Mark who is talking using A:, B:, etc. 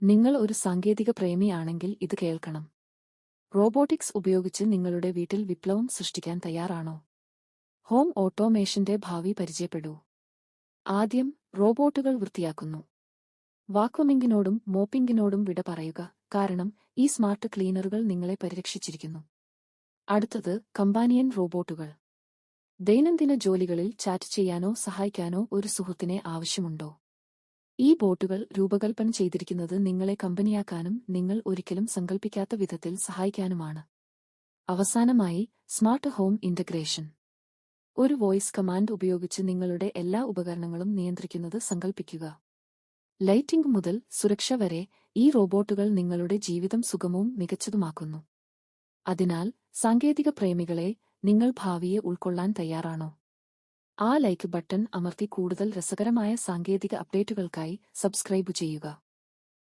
A: നിങ്ങൾ ഒരു സാങ്കേതിക പ്രേമിയാണെങ്കിൽ ഇത് കേൾക്കണം. റോബോട്ടിക്സ് ഉപയോഗിച്ച് നിങ്ങളുടെ വീട്ടിൽ വിപ്ലവം സൃഷ്ടിക്കാൻ തയ്യാറാണോ? ഹോം ഓട്ടോമേഷന്റെ ഭാവി പരിചയപ്പെടൂ. ആദ്യം, റോബോട്ടുകൾ വൃത്തിയാക്കുന്നു. വാക്വമിംഗിനോടും മോപ്പിംഗിനോടും വിട പറയുക, കാരണം ഈ സ്മാർട്ട് ക്ലീനറുകൾ നിങ്ങളെ പരിരക്ഷിച്ചിരിക്കുന്നു. അടുത്തത്, കമ്പാനിയൻ റോബോട്ടുകൾ. ദൈനംദിന ജോലികളിൽ ചാറ്റ് ചെയ്യാനോ സഹായിക്കാനോ ഒരു സുഹൃത്തിനെ ആവശ്യമുണ്ടോ? ഈ ബോട്ടുകൾ രൂപകൽപ്പന ചെയ്തിരിക്കുന്നത് നിങ്ങളെ കമ്പനിയാക്കാനും നിങ്ങൾ ഒരിക്കലും സങ്കൽപ്പിക്കാത്ത വിധത്തിൽ സഹായിക്കാനുമാണ്. അവസാനമായി, സ്മാർട്ട് ഹോം ഇന്റഗ്രേഷൻ. ഒരു വോയിസ് കമാൻഡ് ഉപയോഗിച്ച് നിങ്ങളുടെ എല്ലാ ഉപകരണങ്ങളും നിയന്ത്രിക്കുന്നത് സങ്കൽപ്പിക്കുക. ലൈറ്റിംഗ് മുതൽ സുരക്ഷ വരെ, ഈ റോബോട്ടുകൾ നിങ്ങളുടെ ജീവിതം സുഗമവും മികച്ചതുമാക്കുന്നു. അതിനാൽ, സാങ്കേതിക പ്രേമികളെ, നിങ്ങൾ ഭാവിയെ ഉൾക്കൊള്ളാൻ തയ്യാറാണോ? ആ ലൈക്ക് ബട്ടൺ അമർത്തി കൂടുതൽ രസകരമായ സാങ്കേതിക അപ്ഡേറ്റുകൾക്കായി സബ്സ്ക്രൈബ് ചെയ്യുക.